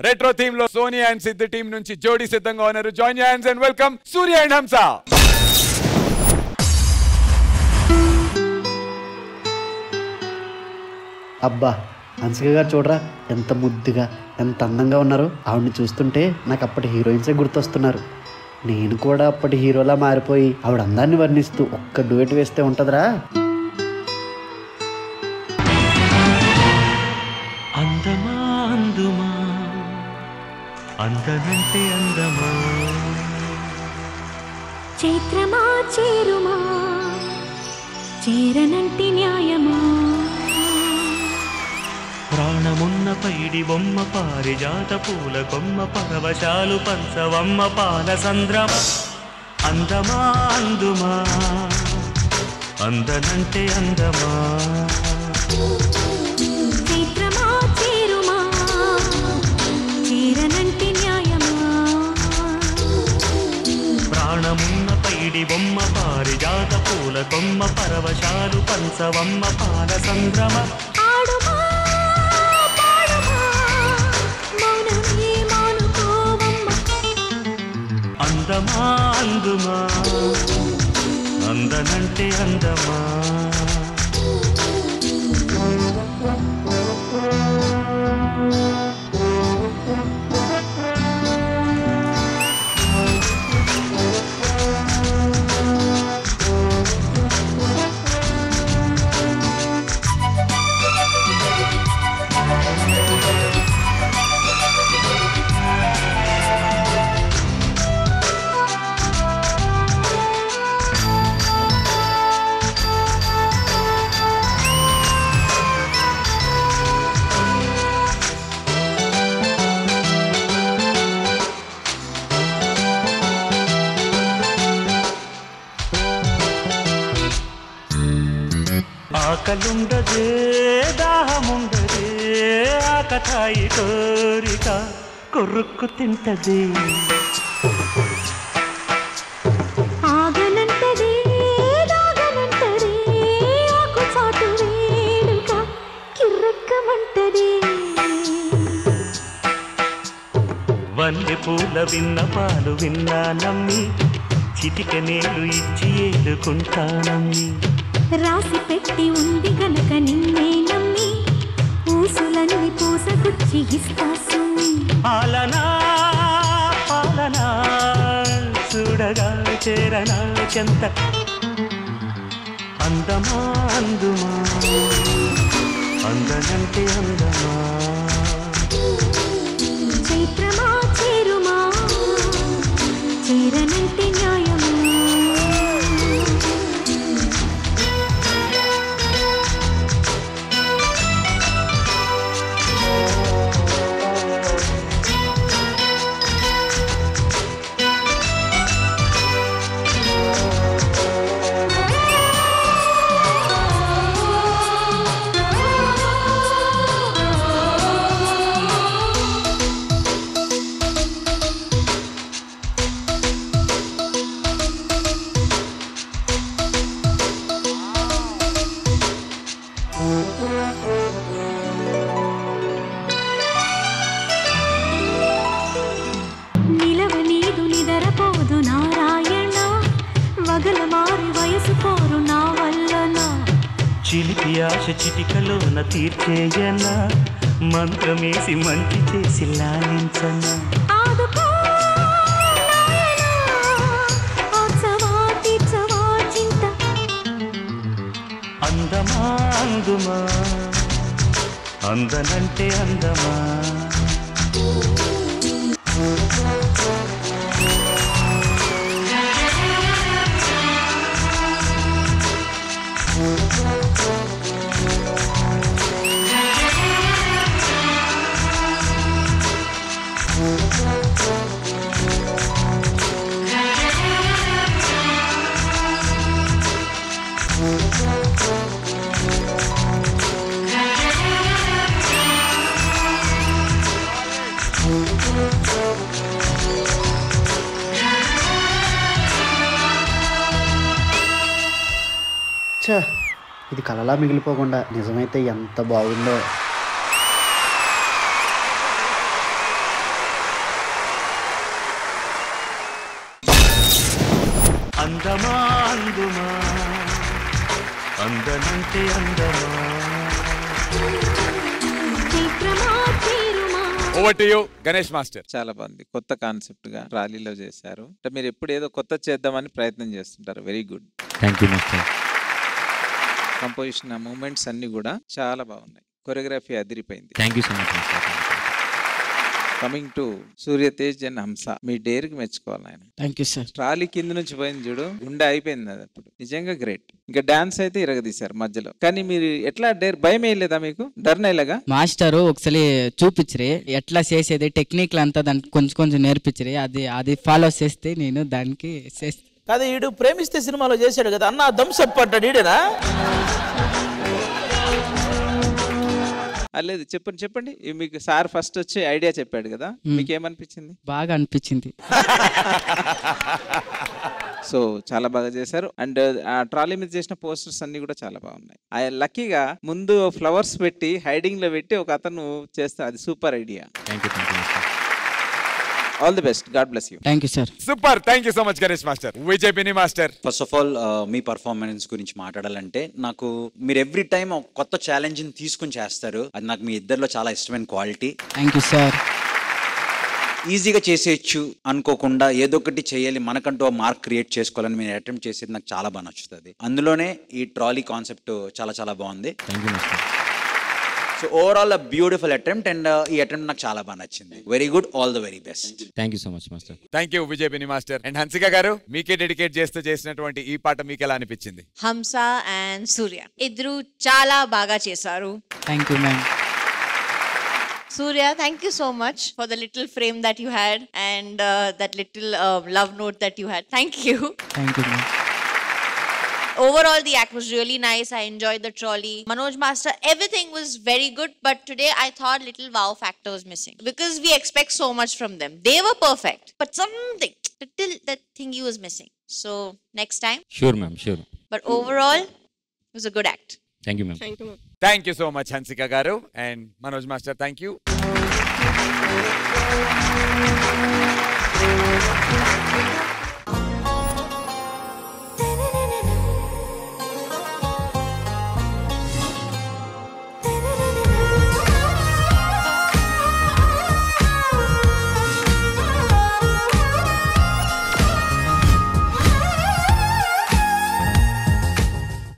Retro theme లో Sonia and Siddhu team నుంచి జోడీ సిద్ధంగా ఉన్నారు. Join your hands and welcome Surya and హంస. అబ్బా, హన్సిక గారు చూడరా ఎంత ముద్దుగా ఎంత అందంగా ఉన్నారు. ఆవిడని చూస్తుంటే నాకు అప్పటి హీరోయిన్సే గుర్తొస్తున్నారు. నేను కూడా అప్పటి హీరోలా మారిపోయి ఆవిడ అందాన్ని వర్ణిస్తూ ఒక్క డ్యూయట్ వేస్తే ఉంటుందిరా. అందమా అందుమా అందనంటే అందమా చైత్రమా చేరుమా చేరనంటి న్యాయమా ప్రాణమున్న పైడి బొమ్మ పారిజాత పూల కొమ్మ పరవశాలు పంచవమ్మ పాల సంద్రమ అందమా అందుమా అందనంటే అందమా చైత్రమా చేరుమా చేరనంటి న్యాయమా ప్రాణమున్న పైడి బొమ్మ పారిజాత పూల కొమ్మ పరవశాలు పంచవమ్మ పాల సంద్రమ అందమా అందుమా అందనంటే అందమా ఆకలుండదే దాహముండదే ఆకతాయి కోరిక కొరుక్కు తింటది ఆగనంటది దాగనంటది ఆకు చాటు వేడుక కిర్రెక్కమంటది వన్నె పూల విన్న పాలు విన్నా నమ్మి చిటిక నేలు ఇచ్చి ఏలుకుంటానమ్మి రాసి పెట్టి ఉంది గనక నిన్నే నమ్మి ఊసులన్నీ పూసగుచ్చి ఇస్తా సుమ్మి పాలనా పాలనా చూడగా చేరనా చెంత అందమా అందుమా అందనంటే అందమా చైత్రమా చేరుమా చేరనంటే న్యాయమా నిలవనీదు నిదరపోదు నారాయణ వగల మారి వయసు పోరు నా వల్లన చిలిపి ఆశ చిటికలోన తీర్చేయనా మంత్రమేసి మంచి చేసి లాలించనా ఆదుకో నాయనా ఆచవా తీర్చవా చింత అందమా అందుమా అందనంటే అందమా ఇది కలలా మిగిలిపోకుండా నిజమైతే ఎంత బాగుందో. అందనంటే అందమా చైత్రమా చేరుమా over to you Ganesh master. చాలా బాగుంది. కొత్త కాన్సెప్ట్ గా ర్యాలీలో చేశారు. అంటే మీరు ఎప్పుడు ఏదో కొత్త చేద్దామని ప్రయత్నం చేస్తుంటారు. Very good. Thank you master. Composition movements అన్ని కూడా చాలా బాగున్నాయి. కొరియోగ్రఫీ అదిరిపోయింది. Thank you so much master. Coming to Suryatej and Hamsa, మీ డేర్ కి మెచ్చుకోవాలి ఆయన. Thank you sir. ట్రాలీ కింద నుంచి పోయింది చూడు, గుండె అయిపోయింది అది అప్పుడు. నిజంగా గ్రేట్. ఇంకా డాన్స్ అయితే ఇరగదీశారు మధ్యలో. కానీ మీరు ఎట్లా డేర్ భయం వేయలేదా మీకు? డర్నైలాగా మాస్టరు ఒకసారి చూపించరే ఎట్లా చేసేది టెక్నిక్లు అంతా దానికి కొంచెం కొంచెం నేర్పించరే, అది ఫాలో చేస్తే నేను దానికి కాదు ఈడు ప్రేమిస్తే సినిమాలో చేశాడు కదా అన్న, థమ్స్అప్ అంటాడు ఈడేనా? లేదు చెప్పండి చెప్పండి. మీకు సార్ ఫస్ట్ వచ్చి ఐడియా చెప్పాడు కదా, మీకు ఏమనిపించింది? బాగా అనిపించింది. సో చాలా బాగా చేశారు. అండ్ ఆ ట్రాలీ మీద చేసిన పోస్టర్స్ అన్ని కూడా చాలా బాగున్నాయి. లక్కీగా ముందు ఫ్లవర్స్ పెట్టి హైడింగ్ లో పెట్టి ఒక అతను చేస్తే అది super idea. Thank you master. All the best. God bless you. Thank you sir. Super. Thank you so much Ganesh master. Vijay Binni master. First of all మీ పర్ఫార్మెన్స్ గురించి మాట్లాడాలంటే నాకు మీరు ఎవ్రీ టైం ఒక కొత్త ఛాలెంజ్ని తీసుకుని చేస్తారు. అది నాకు మీ ఇద్దరిలో చాలా ఇష్టమైన క్వాలిటీ. Thank you sir. ఈజీగా చేసేయచ్చు అనుకోకుండా ఏదో ఒకటి చేయాలి, మనకంటూ మార్క్ క్రియేట్ చేసుకోవాలని మీరు అటెంప్ట్ చేసేది నాకు చాలా బాగా నచ్చుతుంది. అందులోనే ఈ ట్రాలీ కాన్సెప్ట్ చాలా చాలా బాగుంది. Thank you master. So overall beautiful attempt and ఈ అటెంప్ట్ నాకు చాలా బాగా నచ్చింది. Very good. All the very best. Thank you so much master. Thank you Vijay Binni master. And Hansika garu, మీకే డెడికేట్ చేస్తూ చేసినటువంటి ఈ పాట మీకు ఎలా అనిపించింది? హంస అండ్ సూర్య ఇద్దరు చాలా బాగా చేశారు. Thank you ma'am. Surya, thank you so much for the little frame that you had and that little love note that you had. Thank you. Thank you, ma'am. Overall, the act was really nice. I enjoyed the trolley. Manoj Master, everything was very good. But today, I thought little wow factor was missing. Because we expect so much from them. They were perfect. But something, little that thingy was missing. So, next time. Sure, ma'am. Sure. But overall, it was a good act. Thank you, ma'am. Thank you, ma'am. Thank you so much Hansika garu. And Manoj master, thank you.